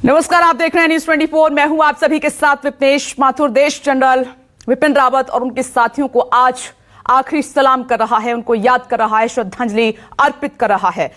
नमस्कार, आप देख रहे हैं न्यूज 24। मैं हूं आप सभी के साथ विपनेश माथुर। देश जनरल विपिन रावत और उनके साथियों को आज आखिरी सलाम कर रहा है, उनको याद कर रहा है, श्रद्धांजलि अर्पित कर रहा है।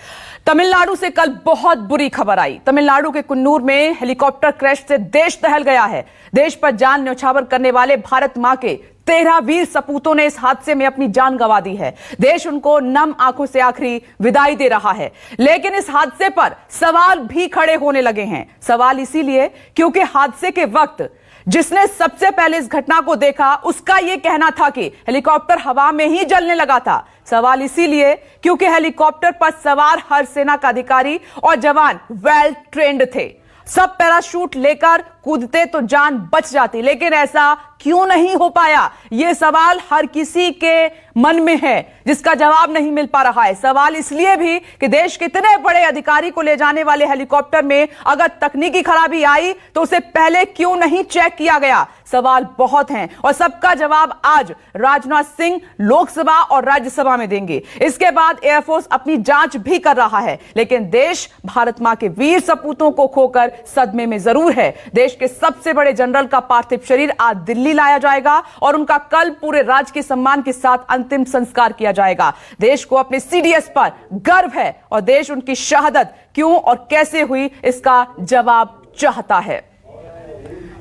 तमिलनाडु से कल बहुत बुरी खबर आई। तमिलनाडु के कुन्नूर में हेलीकॉप्टर क्रैश से देश दहल गया है। देश पर जान न्यौछावर करने वाले भारत मां के 13 वीर सपूतों ने इस हादसे में अपनी जान गंवा दी है। देश उनको नम आंखों से आखिरी विदाई दे रहा है। लेकिन इस हादसे पर सवाल भी खड़े होने लगे हैं। सवाल इसीलिए क्योंकि हादसे के वक्त जिसने सबसे पहले इस घटना को देखा उसका यह कहना था कि हेलीकॉप्टर हवा में ही जलने लगा था। सवाल इसीलिए क्योंकि हेलीकॉप्टर पर सवार हर सेना का अधिकारी और जवान वेल ट्रेंड थे। सब पैराशूट लेकर कूदते तो जान बच जाती, लेकिन ऐसा क्यों नहीं हो पाया? यह सवाल हर किसी के मन में है, जिसका जवाब नहीं मिल पा रहा है। सवाल इसलिए भी कि देश के इतने बड़े अधिकारी को ले जाने वाले हेलीकॉप्टर में अगर तकनीकी खराबी आई तो उसे पहले क्यों नहीं चेक किया गया? सवाल बहुत हैं और सबका जवाब आज राजनाथ सिंह लोकसभा और राज्यसभा में देंगे। इसके बाद एयरफोर्स अपनी जांच भी कर रहा है, लेकिन देश भारत मां के वीर सपूतों को खोकर सदमे में जरूर है। देश के सबसे बड़े जनरल का पार्थिव शरीर आज दिल्ली लाया जाएगा और उनका कल पूरे राजकीय सम्मान के साथ अंतिम संस्कार किया जाएगा। देश को अपने सीडीएस पर गर्व है और देश उनकी शहादत क्यों और कैसे हुई इसका जवाब चाहता है।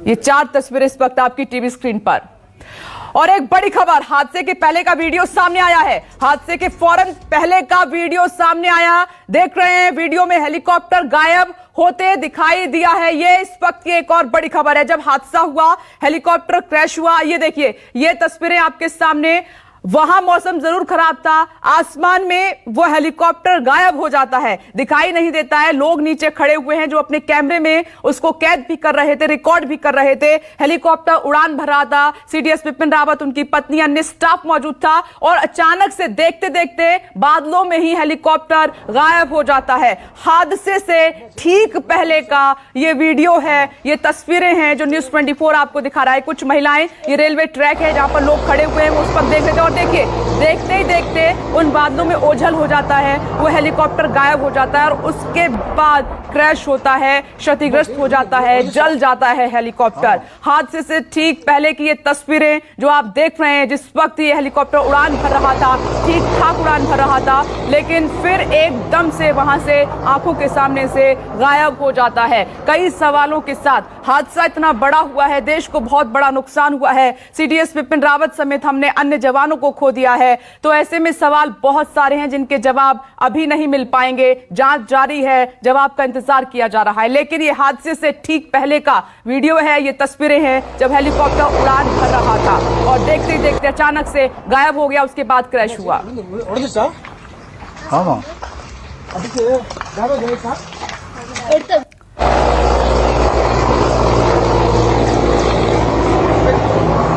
ये 4 तस्वीरें इस वक्त आपकी टीवी स्क्रीन पर। और एक बड़ी खबर, हादसे के पहले का वीडियो सामने आया है। हादसे के फौरन पहले का वीडियो सामने आया। देख रहे हैं वीडियो में हेलीकॉप्टर गायब होते दिखाई दिया है। ये इस वक्त की एक और बड़ी खबर है। जब हादसा हुआ, हेलीकॉप्टर क्रैश हुआ, ये देखिए, ये तस्वीरें आपके सामने। वहां मौसम जरूर खराब था, आसमान में वो हेलीकॉप्टर गायब हो जाता है, दिखाई नहीं देता है। लोग नीचे खड़े हुए हैं जो अपने कैमरे में उसको कैद भी कर रहे थे, रिकॉर्ड भी कर रहे थे। हेलीकॉप्टर उड़ान भर रहा था। सीडीएस विपिन रावत, उनकी पत्नी, अन्य स्टाफ मौजूद था और अचानक से देखते देखते बादलों में ही हेलीकॉप्टर गायब हो जाता है। हादसे से ठीक पहले का ये वीडियो है, ये तस्वीरें हैं जो न्यूज 24 आपको दिखा रहा है। कुछ महिलाएं, ये रेलवे ट्रैक है जहां पर लोग खड़े हुए हैं, वो उस पर देख रहे थे और देखिए, देखते ही देखते उन बादलों में ओझल हो जाता है, वो हेलीकॉप्टर गायब हो जाता है और उसके बाद क्रैश होता है, क्षतिग्रस्त हो जाता है, जल जाता है हेलीकॉप्टर। हादसे से ठीक पहले की ये तस्वीरें जो आप देख रहे हैं, जिस वक्त ये हेलीकॉप्टर उड़ान भर रहा था, ठीक ठाक उड़ान भर रहा था, लेकिन फिर एकदम से वहां से आंखों के सामने से गायब हो जाता है। कई सवालों के साथ हादसा इतना बड़ा हुआ है, देश को बहुत बड़ा नुकसान हुआ है। सीडीएस विपिन रावत समेत हमने अन्य जवानों को खो दिया है। तो ऐसे में सवाल बहुत सारे हैं जिनके जवाब अभी नहीं मिल पाएंगे। जांच जारी है, जवाब का इंतजार किया जा रहा है। लेकिन ये हादसे से ठीक पहले का वीडियो है, ये तस्वीरें हैं जब हेलीकॉप्टर उड़ान भर रहा था और देखते ही देखते अचानक से गायब हो गया, उसके बाद क्रैश हुआ।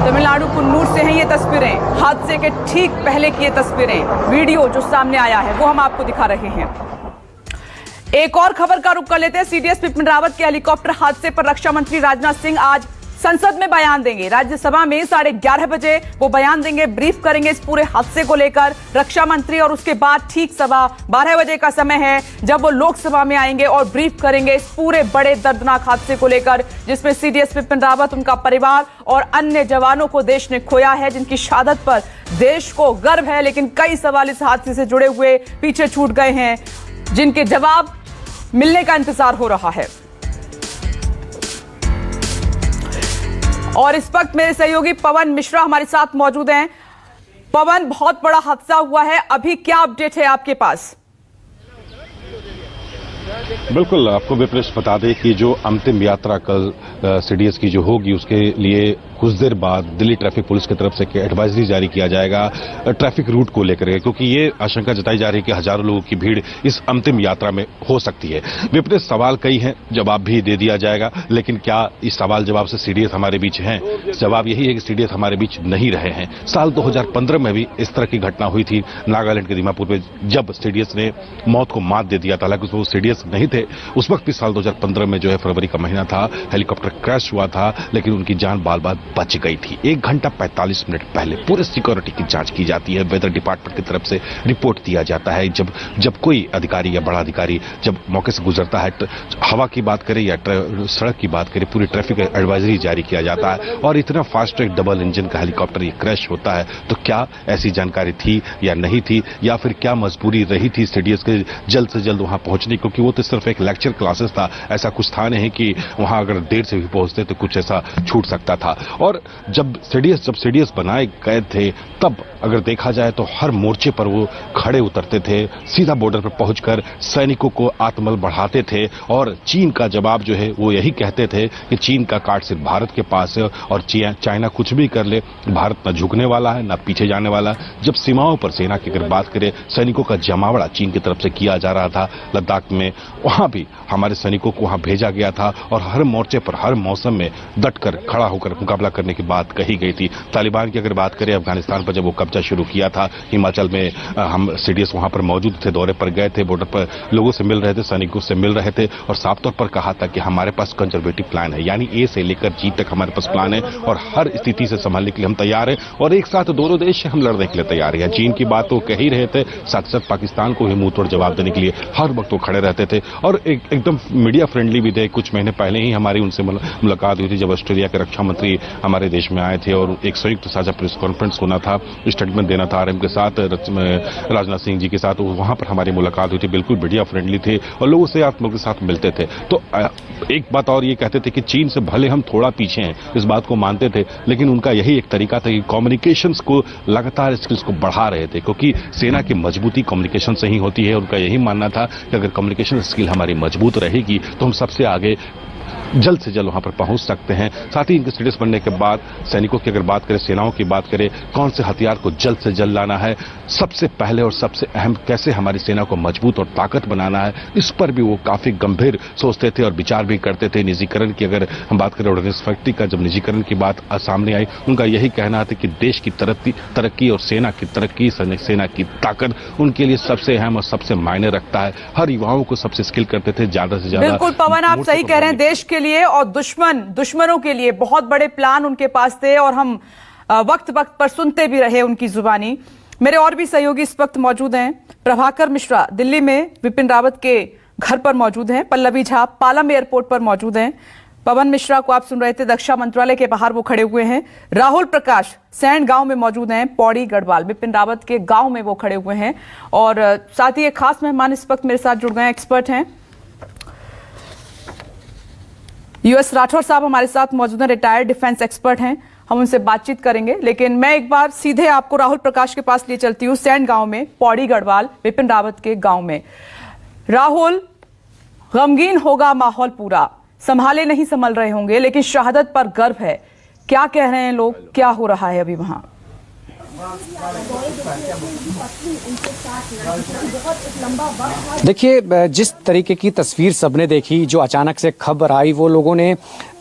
तमिलनाडु कुन्नूर से हैं ये तस्वीरें, हादसे के ठीक पहले की ये तस्वीरें। वीडियो जो सामने आया है वो हम आपको दिखा रहे हैं। एक और खबर का रुख कर लेते हैं। सीडीएस विपिन रावत के हेलीकॉप्टर हादसे पर रक्षा मंत्री राजनाथ सिंह आज संसद में बयान देंगे। राज्यसभा में 11:30 बजे वो बयान देंगे, ब्रीफ करेंगे इस पूरे हादसे को लेकर रक्षा मंत्री। और उसके बाद ठीक 12:15 बजे का समय है जब वो लोकसभा में आएंगे और ब्रीफ करेंगे इस पूरे बड़े दर्दनाक हादसे को लेकर, जिसमें सीडीएस विपिन रावत, उनका परिवार और अन्य जवानों को देश ने खोया है, जिनकी शहादत पर देश को गर्व है। लेकिन कई सवाल इस हादसे से जुड़े हुए पीछे छूट गए हैं, जिनके जवाब मिलने का इंतजार हो रहा है। और इस वक्त मेरे सहयोगी पवन मिश्रा हमारे साथ मौजूद हैं। पवन, बहुत बड़ा हादसा हुआ है, अभी क्या अपडेट है आपके पास? बिल्कुल, आपको विपनेश बता दें कि जो अंतिम यात्रा कल सीडीएस की जो होगी, उसके लिए कुछ देर बाद दिल्ली ट्रैफिक पुलिस की तरफ से एडवाइजरी जारी किया जाएगा ट्रैफिक रूट को लेकर, क्योंकि ये आशंका जताई जा रही है कि हजारों लोगों की भीड़ इस अंतिम यात्रा में हो सकती है। विपनेश, सवाल कई हैं, जवाब भी दे दिया जाएगा, लेकिन क्या इस सवाल जवाब से सीडीएस हमारे बीच हैं? जवाब यही है कि सीडीएस हमारे बीच नहीं रहे हैं। साल 2015 में भी इस तरह की घटना हुई थी नागालैंड के दीमापुर में, जब सीडीएस ने मौत को मात दे दिया था। हालांकि वो सीडीएस नहीं थे। उस वक्त भी साल 2015 में जो है फरवरी का महीना था, हेलीकॉप्टर क्रैश हुआ था, लेकिन उनकी जान बाल बाल बच गई थी। 1 घंटा 45 मिनट पहले पूरे सिक्योरिटी की जांच की जाती है, वेदर डिपार्टमेंट की तरफ से रिपोर्ट दिया जाता है। जब कोई अधिकारी या बड़ा अधिकारी जब मौके से गुजरता है, हवा की बात करें या सड़क की बात करें, पूरी ट्रैफिक एडवाइजरी जारी किया जाता है। और इतना फास्ट ट्रैक डबल इंजन का हेलीकॉप्टर ये क्रैश होता है, तो क्या ऐसी जानकारी थी या नहीं थी, या फिर क्या मजबूरी रही थी सीडीएस के जल्द से जल्द वहां पहुंचने, क्योंकि वो तो सिर्फ एक लेक्चर क्लासेस था, ऐसा कुछ था नहीं कि वहां अगर देर से भी पहुंचते तो कुछ ऐसा छूट सकता था। और जब सीडीएस बनाए गए थे, तब अगर देखा जाए तो हर मोर्चे पर वो खड़े उतरते थे, सीधा बॉर्डर पर पहुंचकर सैनिकों को आत्मबल बढ़ाते थे। और चीन का जवाब जो है वो यही कहते थे कि चीन का कार्ड सिर्फ भारत के पास है, और चाइना कुछ भी कर ले, भारत न झुकने वाला है न पीछे जाने वाला। जब सीमाओं पर सेना की अगर बात करें, सैनिकों का जमावड़ा चीन की तरफ से किया जा रहा था लद्दाख में, वहां भी हमारे सैनिकों को वहां भेजा गया था, और हर मोर्चे पर हर मौसम में डटकर खड़ा होकर मुकाबला करने की बात कही गई थी। तालिबान की अगर बात करें, अफगानिस्तान पर जब वो कब्जा शुरू किया था, हिमाचल में हम सीडीएस वहां पर मौजूद थे, दौरे पर गए थे, बॉर्डर पर लोगों से मिल रहे थे, सैनिकों से मिल रहे थे, और साफ तौर पर कहा था कि हमारे पास कंजर्वेटिव प्लान है, यानी ए से लेकर जी तक हमारे पास प्लान है, और हर स्थिति से संभालने के लिए हम तैयार हैं, और एक साथ दोनों देश से हम लड़ने के लिए तैयार हैं। चीन की बात तो कह ही रहे थे, साथ साथ पाकिस्तान को भी मुंह तोड़ जवाब देने के लिए हर वक्त वो खड़े रहते थे, और एकदम मीडिया फ्रेंडली भी थे। कुछ महीने पहले ही हमारी उनसे मुलाकात हुई थी, जब ऑस्ट्रेलिया के रक्षा मंत्री हमारे देश में आए थे, और एक संयुक्त साझा प्रेस कॉन्फ्रेंस होना था, स्टेटमेंट देना था आरएम के साथ, राजनाथ सिंह जी के साथ, वहां पर हमारी मुलाकात हुई थी। बिल्कुल मीडिया फ्रेंडली थे और लोगों से आत्म के साथ मिलते थे। तो एक बात और ये कहते थे कि चीन से भले हम थोड़ा पीछे हैं, इस बात को मानते थे, लेकिन उनका यही एक तरीका था कि कम्युनिकेशंस को लगातार स्किल्स को बढ़ा रहे थे, क्योंकि सेना की मजबूती कम्युनिकेशन से ही होती है। उनका यही मानना था कि अगर कम्युनिकेशन स्किल हमारी मजबूत रहेगी तो हम सबसे आगे जल्द से जल्द वहां पर पहुंच सकते हैं। साथ ही इनके सीडीएस बनने के बाद सैनिकों की अगर बात करें, सेनाओं की बात करें, कौन से हथियार को जल्द से जल्द लाना है, सबसे पहले और सबसे अहम कैसे हमारी सेना को मजबूत और ताकत बनाना है, इस पर भी वो काफी गंभीर सोचते थे और विचार भी करते थे। निजीकरण की अगर हम बात करें, ऑर्डिनेंस फैक्ट्री का जब निजीकरण की बात सामने आई, उनका यही कहना था कि देश की तरक्की और सेना की तरक्की, सेना की ताकत उनके लिए सबसे अहम और सबसे मायने रखता है। हर युवाओं को सबसे स्किल करते थे, ज्यादा से ज्यादा। बिल्कुल पवन, आप सही कह रहे हैं, देश के लिए और दुश्मनों के लिए बहुत बड़े प्लान उनके पास थे, और हम वक्त वक्त पर सुनते भी रहे उनकी जुबानी। मेरे और भी सहयोगी इस वक्त मौजूद हैं। प्रभाकर मिश्रा दिल्ली में विपिन रावत के घर पर मौजूद हैं, पल्लवी झा पालम एयरपोर्ट पर मौजूद हैं, पवन मिश्रा को आप सुन रहे थे, रक्षा मंत्रालय के बाहर वो खड़े हुए हैं, राहुल प्रकाश सैंड गांव में मौजूद हैं, पौड़ी गढ़वाल विपिन रावत के गांव में वो खड़े हुए हैं, और साथ ही एक खास मेहमान इस वक्त मेरे साथ जुड़ गए हैं, एक्सपर्ट हैं यूएस राठौर साहब हमारे साथ मौजूद हैं, रिटायर्ड डिफेंस एक्सपर्ट हैं, हम उनसे बातचीत करेंगे। लेकिन मैं एक बार सीधे आपको राहुल प्रकाश के पास लिए चलती हूँ, सैंड गांव में, पौड़ी गढ़वाल विपिन रावत के गांव में। राहुल, गमगीन होगा माहौल पूरा, संभाले नहीं संभल रहे होंगे, लेकिन शहादत पर गर्व है, क्या कह रहे हैं लोग, क्या हो रहा है अभी वहां? देखिए, जिस तरीके की तस्वीर सबने देखी, जो अचानक से खबर आई, वो लोगों ने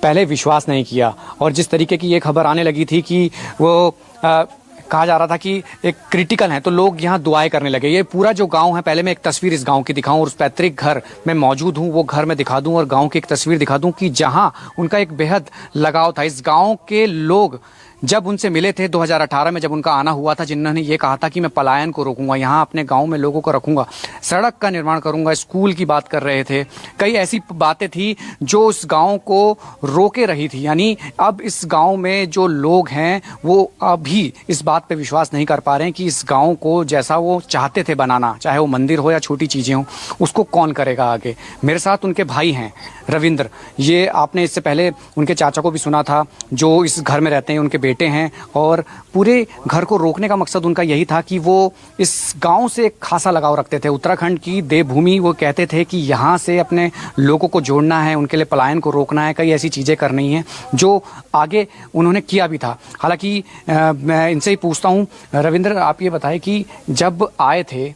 पहले विश्वास नहीं किया, और जिस तरीके की ये खबर आने लगी थी कि वो कहा जा रहा था कि एक क्रिटिकल है, तो लोग यहाँ दुआएं करने लगे। ये पूरा जो गांव है, पहले मैं एक तस्वीर इस गांव की दिखाऊं, और उस पैतृक घर में मौजूद हूँ, वो घर में दिखा दूं, और गांव की एक तस्वीर दिखा दूं कि जहां उनका एक बेहद लगाव था। इस गांव के लोग जब उनसे मिले थे 2018 में, जब उनका आना हुआ था, जिन्होंने ये कहा था कि मैं पलायन को रोकूंगा, यहाँ अपने गांव में लोगों को रखूंगा, सड़क का निर्माण करूंगा, स्कूल की बात कर रहे थे, कई ऐसी बातें थी जो उस गांव को रोके रही थी। यानी अब इस गांव में जो लोग हैं वो अभी इस बात पे विश्वास नहीं कर पा रहे हैं कि इस गांव को जैसा वो चाहते थे बनाना, चाहे वो मंदिर हो या छोटी चीजें हो, उसको कौन करेगा आगे। मेरे साथ उनके भाई हैं रविंद्र, ये आपने इससे पहले उनके चाचा को भी सुना था, जो इस घर में रहते हैं, उनके बेटे हैं, और पूरे घर को रोकने का मकसद उनका यही था कि वो इस गांव से एक खासा लगाव रखते थे। उत्तराखंड की देवभूमि, वो कहते थे कि यहाँ से अपने लोगों को जोड़ना है, उनके लिए पलायन को रोकना है, कई ऐसी चीज़ें करनी हैं जो आगे उन्होंने किया भी था। हालांकि मैं इनसे ही पूछता हूँ, रविंद्र आप ये बताएं कि जब आए थे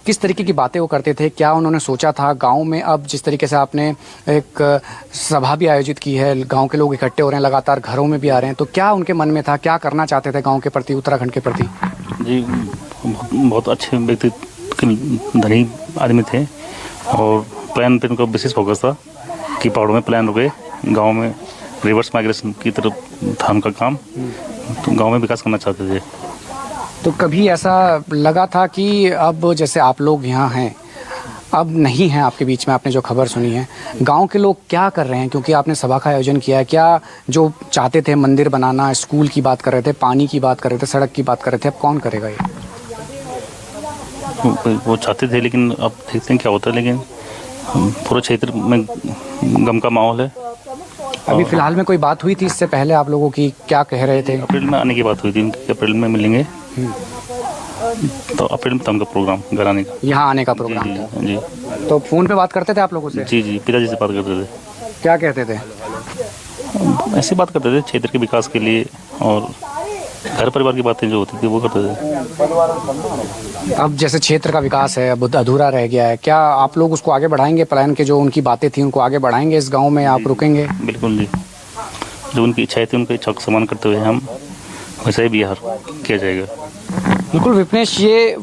किस तरीके की बातें वो करते थे, क्या उन्होंने सोचा था गांव में? अब जिस तरीके से आपने एक सभा भी आयोजित की है, गांव के लोग इकट्ठे हो रहे हैं, लगातार घरों में भी आ रहे हैं, तो क्या उनके मन में था, क्या करना चाहते थे गांव के प्रति, उत्तराखंड के प्रति? जी बहुत अच्छे व्यक्ति, धनी आदमी थे, और प्लान पे इनका विशेष फोकस था कि पहाड़ों में प्लान रुके, गांव में रिवर्स माइग्रेशन की तरफ धाम का काम, तो गांव में विकास करना चाहते थे। तो कभी ऐसा लगा था कि अब जैसे आप लोग यहाँ हैं, अब नहीं हैं आपके बीच में, आपने जो खबर सुनी है, गांव के लोग क्या कर रहे हैं? क्योंकि आपने सभा का आयोजन किया है, क्या जो चाहते थे मंदिर बनाना, स्कूल की बात कर रहे थे, पानी की बात कर रहे थे, सड़क की बात कर रहे थे, अब कौन करेगा ये? वो चाहते थे, लेकिन अब देखते हैं क्या होता है। लेकिन पूरे क्षेत्र में गम का माहौल है। अभी फिलहाल में कोई बात हुई थी इससे पहले आप लोगों की, क्या कह रहे थे? अप्रैल में आने की बात हुई थी, अप्रैल में मिलेंगे, तो अप्रैल में था उनका प्रोग्राम घर आने का, यहाँ आने का प्रोग्राम था। जी। तो फोन पे बात करते थे आप लोगों से? जी, पिताजी से बात करते थे। क्या कहते थे? ऐसी बात करते थे क्षेत्र के विकास के लिए, और घर परिवार की बातें जो होती थी वो करते थे। अब जैसे क्षेत्र का विकास है, अब अधूरा रह गया है, क्या आप लोग उसको आगे बढ़ाएंगे? प्लान के जो उनकी बातें थी उनको आगे बढ़ाएंगे इस गांव में, आप रुकेंगे? बिल्कुल जी, जो उनकी इच्छाएं थी उनकी इच्छा को सम्मान करते हुए हम वैसे ही बिहार किया जाएगा। बिल्कुल विपनेश, ये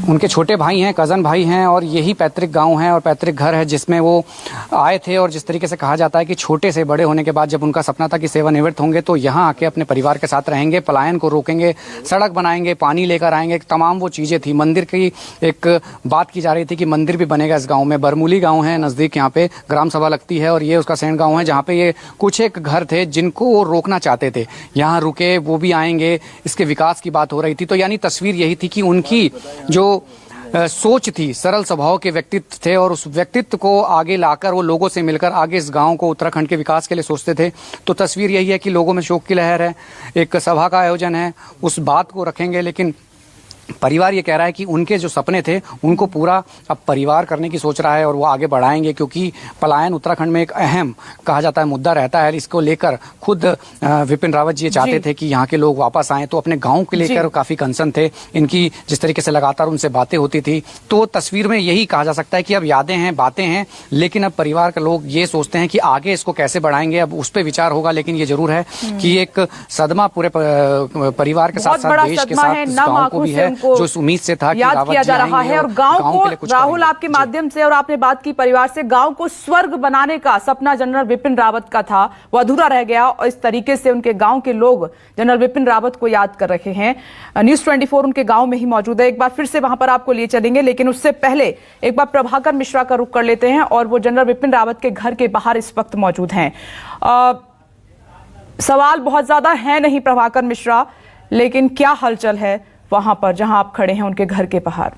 उनके छोटे भाई हैं, कज़न भाई हैं, और यही पैतृक गांव है और पैतृक घर है जिसमें वो आए थे। और जिस तरीके से कहा जाता है कि छोटे से बड़े होने के बाद जब उनका सपना था कि सेवानिवृत्त होंगे तो यहाँ आके अपने परिवार के साथ रहेंगे, पलायन को रोकेंगे, सड़क बनाएंगे, पानी लेकर आएंगे, तमाम वो चीज़ें थी। मंदिर की एक बात की जा रही थी कि मंदिर भी बनेगा इस गाँव में। बरमूली गाँव है नज़दीक, यहाँ पे ग्राम सभा लगती है, और ये उसका सैंड गाँव है जहाँ पे ये कुछ एक घर थे जिनको वो रोकना चाहते थे। यहाँ रुके, वो भी आएंगे, इसके विकास की बात हो रही थी। तो यानी तस्वीर यही थी कि उनकी जो सोच थी, सरल स्वभाव के व्यक्तित्व थे, और उस व्यक्तित्व को आगे लाकर वो लोगों से मिलकर आगे इस गांव को, उत्तराखंड के विकास के लिए सोचते थे। तो तस्वीर यही है कि लोगों में शोक की लहर है, एक सभा का आयोजन है, उस बात को रखेंगे, लेकिन परिवार ये कह रहा है कि उनके जो सपने थे उनको पूरा अब परिवार करने की सोच रहा है और वो आगे बढ़ाएंगे, क्योंकि पलायन उत्तराखंड में एक अहम कहा जाता है मुद्दा रहता है। इसको लेकर खुद विपिन रावत जी चाहते थे कि यहाँ के लोग वापस आएं, तो अपने गांव के लेकर काफी कंसर्न थे। इनकी जिस तरीके से लगातार उनसे बातें होती थी, तो तस्वीर में यही कहा जा सकता है कि अब यादें हैं, बातें हैं, लेकिन अब परिवार के लोग ये सोचते हैं कि आगे इसको कैसे बढ़ाएंगे, अब उस पर विचार होगा। लेकिन ये जरूर है कि एक सदमा पूरे परिवार के साथ साथ देश के साथ गाँव को भी है, जो इस उम्मीद से था कि याद किया जा रहा है। और गांव को, राहुल आपके माध्यम से, और आपने बात की परिवार से, गांव को स्वर्ग बनाने का सपना जनरल विपिन रावत का था, वो अधूरा रह गया, और इस तरीके से उनके गांव के लोग जनरल विपिन रावत को याद कर रहे हैं। न्यूज़ 24 उनके गांव में ही मौजूद है, एक बार फिर से वहां पर आपको लिए चलेंगे, लेकिन उससे पहले एक बार प्रभाकर मिश्रा का रुख कर लेते हैं, और वो जनरल विपिन रावत के घर के बाहर इस वक्त मौजूद हैं। सवाल बहुत ज्यादा है नहीं प्रभाकर मिश्रा, लेकिन क्या हलचल है वहां पर जहां आप खड़े हैं उनके घर के बाहर?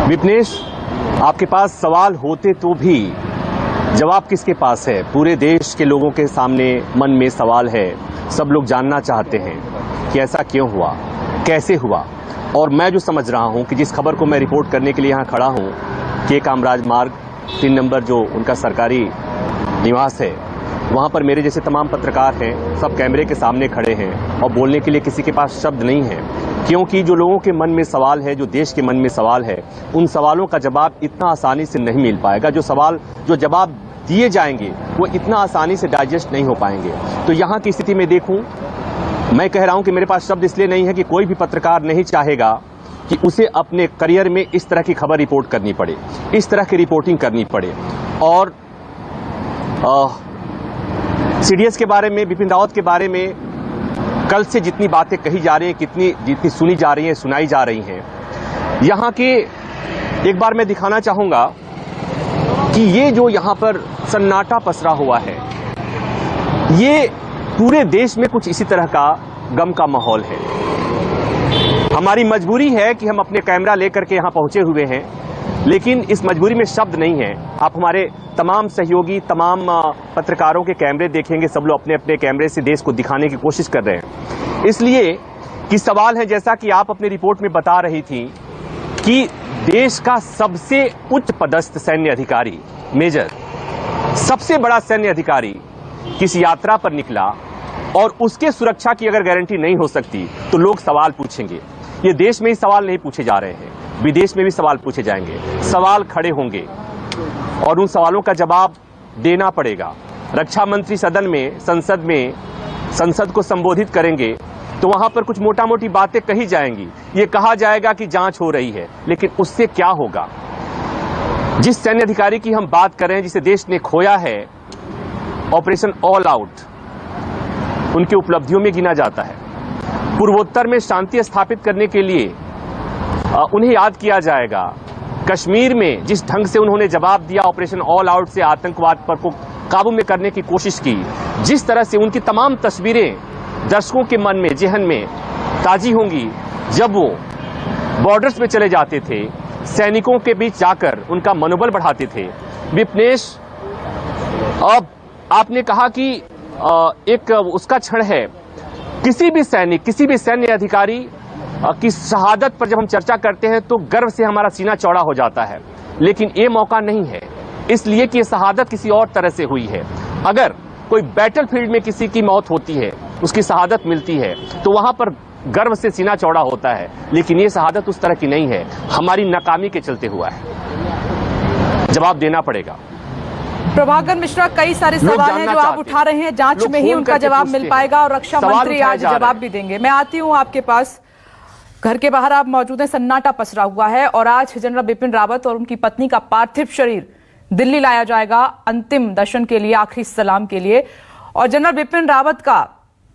विपनेश, आपके पास सवाल होते तो भी जवाब किसके पास है? पूरे देश के लोगों के सामने मन में सवाल है। सब लोग जानना चाहते हैं कि ऐसा क्यों हुआ, कैसे हुआ। और मैं जो समझ रहा हूं कि जिस खबर को मैं रिपोर्ट करने के लिए यहां खड़ा हूं कि कामराज मार्ग 3 नंबर जो उनका सरकारी निवास है, वहां पर मेरे जैसे तमाम पत्रकार हैं, सब कैमरे के सामने खड़े हैं, और बोलने के लिए किसी के पास शब्द नहीं है, क्योंकि जो लोगों के मन में सवाल है, जो देश के मन में सवाल है, उन सवालों का जवाब इतना आसानी से नहीं मिल पाएगा। जो जवाब दिए जाएंगे वो इतना आसानी से डाइजेस्ट नहीं हो पाएंगे। तो यहाँ की स्थिति में देखूं, मैं कह रहा हूं कि मेरे पास शब्द इसलिए नहीं है कि कोई भी पत्रकार नहीं चाहेगा कि उसे अपने करियर में इस तरह की खबर रिपोर्ट करनी पड़े, इस तरह की रिपोर्टिंग करनी पड़े। और सीडीएस के बारे में, विपिन रावत के बारे में कल से जितनी बातें कही जा रही हैं, जितनी सुनी जा रही हैं, सुनाई जा रही हैं, यहाँ के एक बार मैं दिखाना चाहूंगा कि ये जो यहाँ पर सन्नाटा पसरा हुआ है, ये पूरे देश में कुछ इसी तरह का गम का माहौल है। हमारी मजबूरी है कि हम अपने कैमरा लेकर के यहाँ पहुंचे हुए हैं, लेकिन इस मजबूरी में शब्द नहीं है। आप हमारे तमाम सहयोगी, तमाम पत्रकारों के कैमरे देखेंगे, सब लोग अपने अपने कैमरे से देश को दिखाने की कोशिश कर रहे हैं। इसलिए कि सवाल है, जैसा कि आप अपनी रिपोर्ट में बता रही थी, कि देश का सबसे उच्च पदस्थ सैन्य अधिकारी, मेजर, सबसे बड़ा सैन्य अधिकारी किस यात्रा पर निकला, और उसके सुरक्षा की अगर गारंटी नहीं हो सकती तो लोग सवाल पूछेंगे। ये देश में ही सवाल नहीं पूछे जा रहे हैं, विदेश में भी सवाल पूछे जाएंगे, सवाल खड़े होंगे, और उन सवालों का जवाब देना पड़ेगा। रक्षा मंत्री सदन में, संसद को संबोधित करेंगे, तो वहां पर कुछ मोटा मोटी बातें कही जाएंगी, ये कहा जाएगा कि जांच हो रही है, लेकिन उससे क्या होगा? जिस सैन्य अधिकारी की हम बात कर रहे हैं, जिसे देश ने खोया है, ऑपरेशन ऑल आउट उनकी उपलब्धियों में गिना जाता है। पूर्वोत्तर में शांति स्थापित करने के लिए उन्हें याद किया जाएगा। कश्मीर में जिस ढंग से उन्होंने जवाब दिया, ऑपरेशन ऑल आउट से आतंकवाद पर को काबू में करने की कोशिश की, जिस तरह से उनकी तमाम तस्वीरें दर्शकों के मन में, जेहन में ताजी होंगी जब वो बॉर्डर्स में चले जाते थे, सैनिकों के बीच जाकर उनका मनोबल बढ़ाते थे। विपनेश, अब आपने कहा कि एक उसका क्षण है, किसी भी सैनिक, किसी भी सैन्य अधिकारी की शहादत पर जब हम चर्चा करते हैं तो गर्व से हमारा सीना चौड़ा हो जाता है, लेकिन ये मौका नहीं है, इसलिए कि ये शहादत किसी और तरह से हुई है। अगर कोई बैटलफील्ड में किसी की मौत होती है, उसकी शहादत मिलती है, तो वहां पर गर्व से सीना चौड़ा होता है, लेकिन ये शहादत उस तरह की नहीं है, हमारी नाकामी के चलते हुआ है। जवाब देना पड़ेगा। प्रभाकर मिश्रा, कई सारे सवाल हैं जो आप उठा रहे हैं, जांच में ही उनका जवाब मिल पाएगा और रक्षा मंत्री आज जवाब भी देंगे। मैं आती हूं आपके पास, घर के बाहर आप मौजूद हैं, सन्नाटा पसरा हुआ है और आज जनरल बिपिन रावत और उनकी पत्नी का पार्थिव शरीर दिल्ली लाया जाएगा अंतिम दर्शन के लिए, आखिरी सलाम के लिए। और जनरल बिपिन रावत का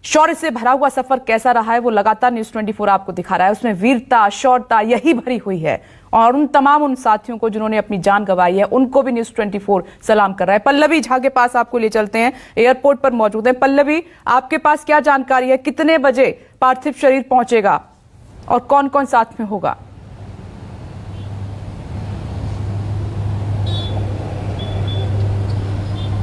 शौर्य से भरा हुआ सफर कैसा रहा है वो लगातार न्यूज़ 24 आपको दिखा रहा है। उसमें वीरता, शौर्यता यही भरी हुई है और उन तमाम साथियों को जिन्होंने अपनी जान गंवाई है उनको भी न्यूज़ 24 सलाम कर रहा है। पल्लवी झा के पास आपको ले चलते हैं, एयरपोर्ट पर मौजूद है। पल्लवी, आपके पास क्या जानकारी है, कितने बजे पार्थिव शरीर पहुंचेगा और कौन कौन साथ में होगा?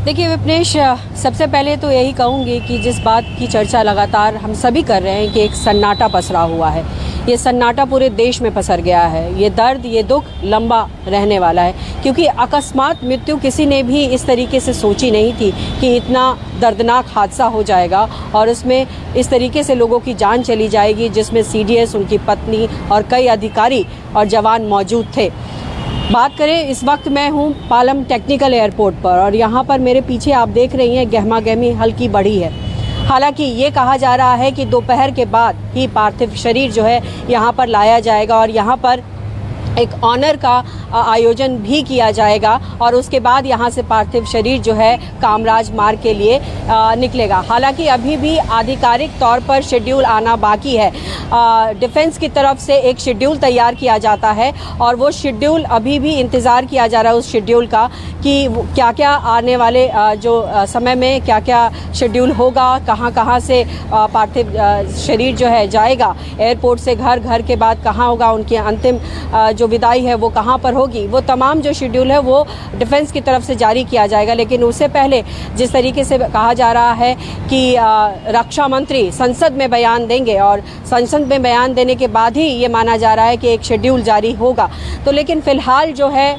देखिए विपनेश, सबसे पहले तो यही कहूँगी कि जिस बात की चर्चा लगातार हम सभी कर रहे हैं कि एक सन्नाटा पसरा हुआ है, ये सन्नाटा पूरे देश में पसर गया है। ये दर्द, ये दुख लंबा रहने वाला है, क्योंकि अकस्मात मृत्यु किसी ने भी इस तरीके से सोची नहीं थी कि इतना दर्दनाक हादसा हो जाएगा और उसमें इस तरीके से लोगों की जान चली जाएगी, जिसमें सीडीएस, उनकी पत्नी और कई अधिकारी और जवान मौजूद थे। बात करें, इस वक्त मैं हूं पालम टेक्निकल एयरपोर्ट पर और यहां पर मेरे पीछे आप देख रही हैं गहमा गहमी हल्की बढ़ी है। हालांकि ये कहा जा रहा है कि दोपहर के बाद ही पार्थिव शरीर जो है यहां पर लाया जाएगा और यहां पर एक ऑनर का आयोजन भी किया जाएगा और उसके बाद यहां से पार्थिव शरीर जो है कामराज मार्ग के लिए निकलेगा। हालांकि अभी भी आधिकारिक तौर पर शेड्यूल आना बाकी है। डिफेंस की तरफ से एक शेड्यूल तैयार किया जाता है और वो शेड्यूल अभी भी इंतज़ार किया जा रहा है उस शेड्यूल का कि क्या क्या आने वाले जो समय में क्या क्या शेड्यूल होगा, कहाँ कहाँ से पार्थिव शरीर जो है जाएगा, एयरपोर्ट से घर, घर के बाद कहाँ होगा, उनकी अंतिम जो विदाई है वो कहाँ पर होगी, वो तमाम जो शेड्यूल है वो डिफेंस की तरफ से जारी किया जाएगा। लेकिन उससे पहले जिस तरीके से कहा जा रहा है कि रक्षा मंत्री संसद में बयान देंगे और संसद में बयान देने के बाद ही ये माना जा रहा है कि एक शेड्यूल जारी होगा। तो लेकिन फिलहाल जो है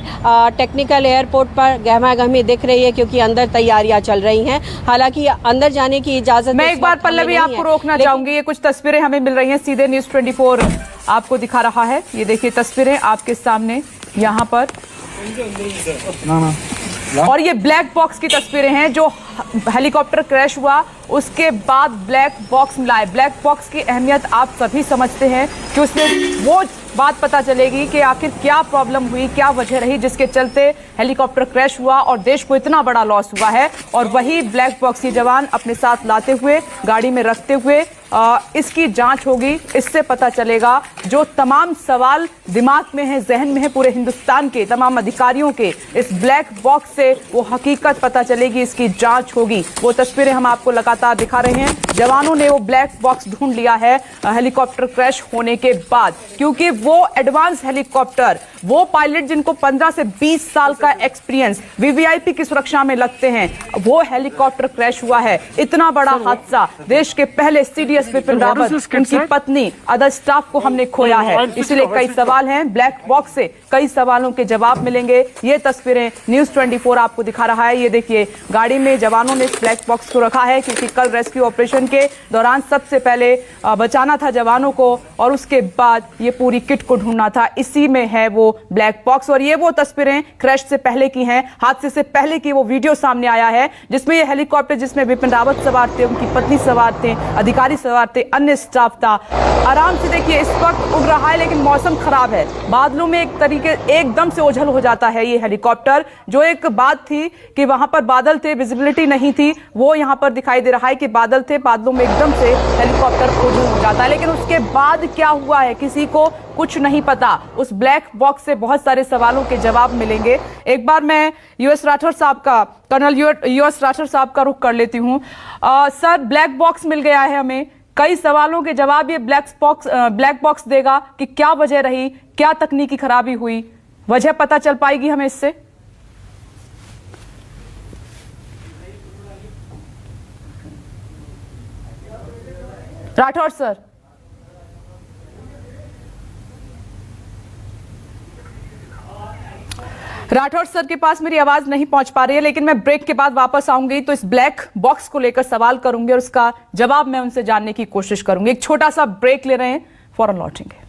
टेक्निकल एयरपोर्ट पर गहमा गहमी दिख रही है क्योंकि अंदर तैयारियां चल रही हैं। हालांकि अंदर जाने की इजाजत मैं एक बार पल्लवी आपको रोकना चाहूंगी। ये कुछ तस्वीरें हमें मिल रही हैं, सीधे न्यूज़ 24 आपको दिखा रहा है। ये देखिए तस्वीरें आपके सामने यहाँ पर, और ये ब्लैक बॉक्स की तस्वीरें हैं जो हेलीकॉप्टर क्रैश हुआ उसके बाद ब्लैक बॉक्स मिला है। ब्लैक बॉक्स की अहमियत आप सभी समझते हैं कि उसमें वो बात पता चलेगी कि आखिर क्या प्रॉब्लम हुई, क्या वजह रही जिसके चलते हेलीकॉप्टर क्रैश हुआ और देश को इतना बड़ा लॉस हुआ है। और वही ब्लैक बॉक्स के जवान अपने साथ लाते हुए, गाड़ी में रखते हुए इसकी जांच होगी। इससे पता चलेगा जो तमाम सवाल दिमाग में है, जहन में है पूरे हिंदुस्तान के तमाम अधिकारियों के, इस ब्लैक बॉक्स से वो हकीकत पता चलेगी, इसकी जांच होगी। वो तस्वीरें हम आपको लगातार दिखा रहे हैं। जवानों ने वो ब्लैक बॉक्स ढूंढ लिया है हेलीकॉप्टर क्रैश होने के बाद, क्योंकि वो एडवांस हेलीकॉप्टर, वो पायलट जिनको 15 से 20 साल का एक्सपीरियंस वीवीआईपी की सुरक्षा में लगते हैं, वो हेलीकॉप्टर क्रैश हुआ है। इतना बड़ा हादसा, देश के पहले सीडीएस बिपिन रावत, उनकी पत्नी, अदर स्टाफ को हमने खोया है। इसलिए कई सवाल हैं, ब्लैक बॉक्स से कई सवालों के जवाब मिलेंगे। ये तस्वीरें न्यूज़ 24 आपको दिखा रहा है। ये देखिए गाड़ी में जवानों ने इस ब्लैक बॉक्स को रखा है क्योंकि कि कल रेस्क्यू ऑपरेशन के दौरान सबसे पहले बचाना था जवानों को और उसके बाद ये पूरी किट को ढूंढना था। इसी में है वो ब्लैक बॉक्स और ये वो तस्वीरें क्रैश से पहले की हैं, हादसे से पहले की वो वीडियो सामने आया है जिसमें ये हेलीकॉप्टर जिसमें विपिन रावत सवार थे, उनकी पत्नी सवार थे, अधिकारी सवार थे, अन्य स्टाफ था। आराम से देखिए इस वक्त उड़ रहा है लेकिन मौसम खराब है, बादलों में एक तरीके एकदम से ओझल हो जाता है ये हेलीकॉप्टर। जो एक बात थी कि वहां पर बादल थे, विजिबिलिटी नहीं थी, वो यहां पर दिखाई दे रहा है कि बादल थे, बादलों में एकदम से हेलीकॉप्टर ओझल हो जाता है। लेकिन उसके बाद क्या हुआ है किसी को कुछ नहीं पता। उस ब्लैक बॉक्स से बहुत सारे सवालों के जवाब मिलेंगे। एक बार मैं यूएस राठौर साहब का, कर्नल यूएस राठौर साहब का रुख कर लेती हूं। सर, ब्लैक बॉक्स मिल गया है हमें, कई सवालों के जवाब ये ब्लैक बॉक्स देगा कि क्या वजह रही, क्या तकनीकी खराबी हुई, वजह पता चल पाएगी हमें इससे? राठौर सर, राठौर सर के पास मेरी आवाज नहीं पहुंच पा रही है, लेकिन मैं ब्रेक के बाद वापस आऊंगी तो इस ब्लैक बॉक्स को लेकर सवाल करूंगी और उसका जवाब मैं उनसे जानने की कोशिश करूंगी। एक छोटा सा ब्रेक ले रहे हैं, फौरन लौटेंगे।